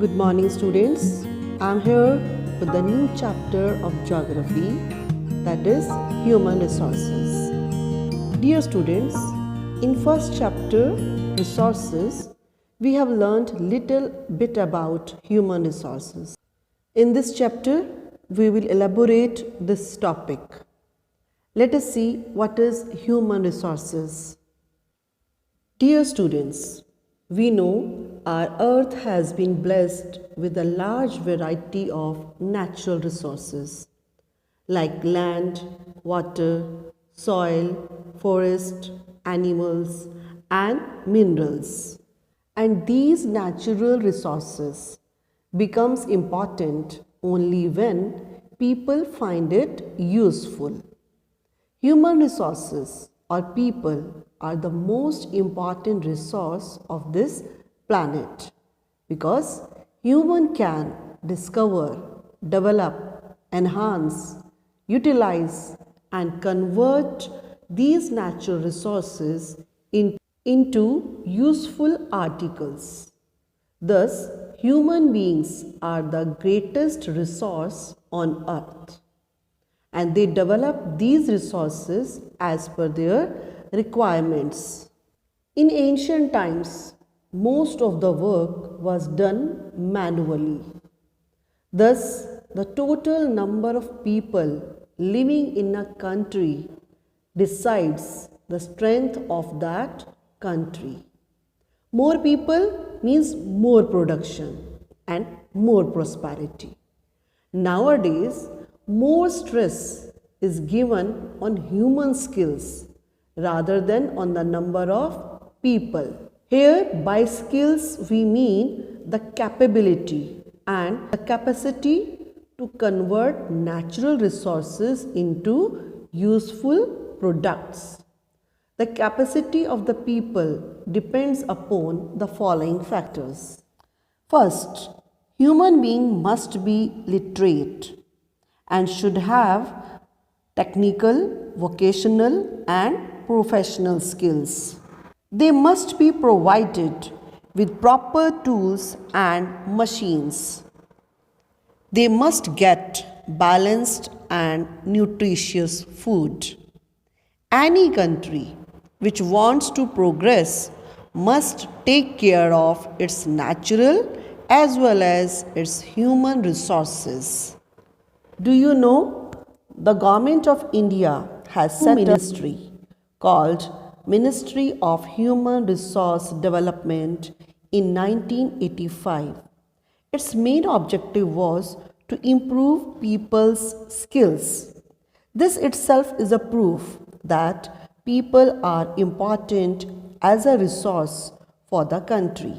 Good morning, students. I'm here with the new chapter of geography, that is human resources. Dear students, in first chapter, resources, we have learned little bit about human resources. In this chapter, we will elaborate this topic. Let us see what is human resources. Dear students, we know our earth has been blessed with a large variety of natural resources like land, water, soil, forest, animals, and minerals. And these natural resources becomes important only when people find it useful. Human resources or people are the most important resource of this planet because human can discover, develop, enhance, utilize and convert these natural resources into useful articles. Thus, human beings are the greatest resource on earth and they develop these resources as per their requirements. In ancient times, most of the work was done manually. Thus, the total number of people living in a country decides the strength of that country. More people means more production and more prosperity. Nowadays, more stress is given on human skills rather than on the number of people. Here, by skills, we mean the capability and the capacity to convert natural resources into useful products. The capacity of the people depends upon the following factors. First, human being must be literate and should have technical, vocational and professional skills. They must be provided with proper tools and machines. They must get balanced and nutritious food. Any country which wants to progress must take care of its natural as well as its human resources. Do you know the government of India has set a ministry called Ministry of Human Resource Development in 1985. Its main objective was to improve people's skills. This itself is a proof that people are important as a resource for the country.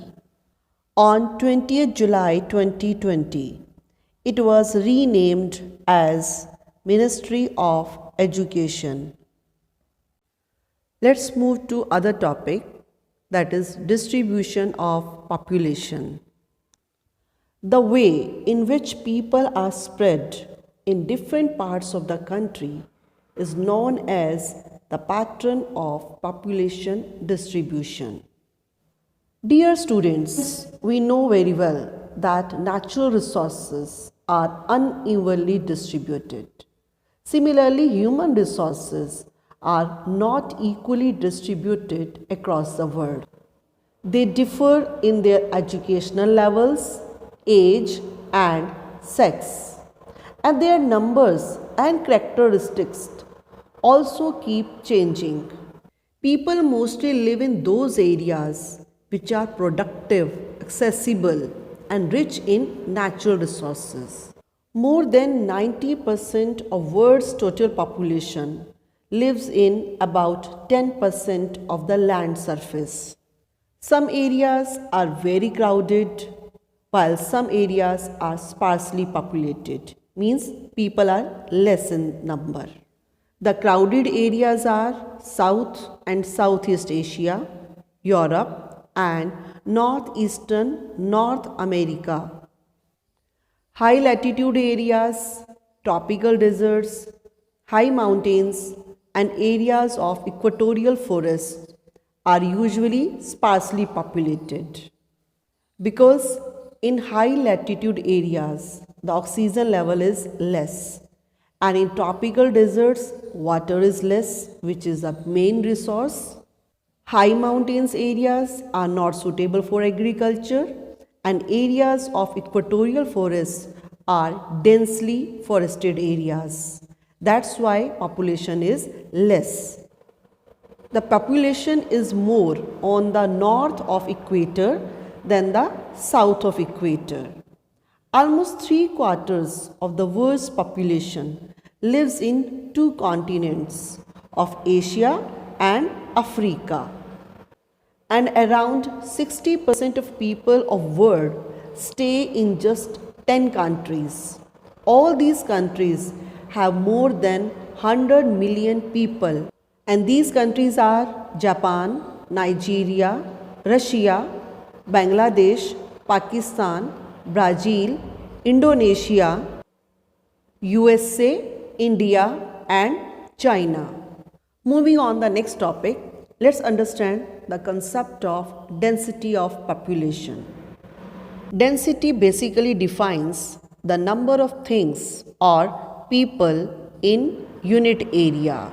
On 20th July 2020, it was renamed as Ministry of Education. Let's move to other topic, that is distribution of population. The way in which people are spread in different parts of the country is known as the pattern of population distribution. Dear students, we know very well that natural resources are unevenly distributed. Similarly, human resources are not equally distributed across the world. They differ in their educational levels, age and sex, and their numbers and characteristics also keep changing. People mostly live in those areas which are productive, accessible and rich in natural resources. More than 90% of world's total population lives in about 10% of the land surface. Some areas are very crowded while some areas are sparsely populated, means people are less in number. The crowded areas are South and Southeast Asia, Europe and Northeastern North America. High latitude areas, tropical deserts, high mountains and areas of equatorial forests are usually sparsely populated. Because In high latitude areas, the oxygen level is less. And in tropical deserts, water is less, which is a main resource. High mountains areas are not suitable for agriculture, and areas of equatorial forests are densely forested areas. That's why population is less. The population is more on the north of equator than the south of equator. Almost 3/4 of the world's population lives in two continents of Asia and Africa. And around 60% of people of world stay in just 10 countries. All these countries have more than 100 million people, and these countries are Japan, Nigeria, Russia, Bangladesh, Pakistan, Brazil, Indonesia, USA, India, and China. Moving on the next topic, let's understand the concept of density of population. Density basically defines the number of things or people in unit area.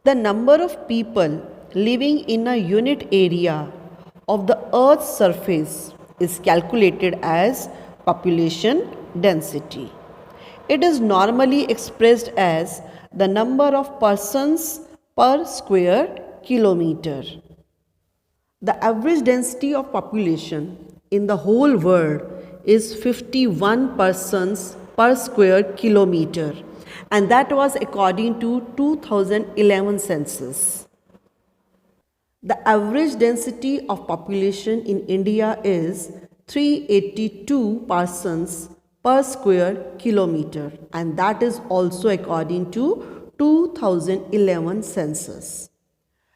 The number of people living in a unit area of the Earth's surface is calculated as population density. It is normally expressed as the number of persons per square kilometer. The average density of population in the whole world is 51 persons per square kilometer, and that was according to 2011 census. The average density of population in India is 382 persons per square kilometer, and that is also according to 2011 census.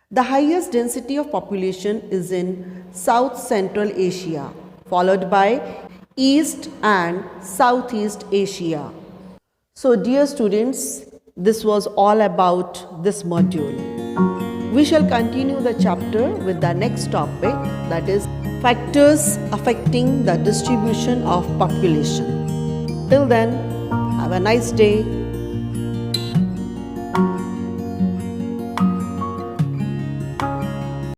The highest density of population is in South Central Asia, followed by East and Southeast Asia. So dear students, this was all about this module. We shall continue the chapter with the next topic, that is factors affecting the distribution of population. Till then, have a nice day.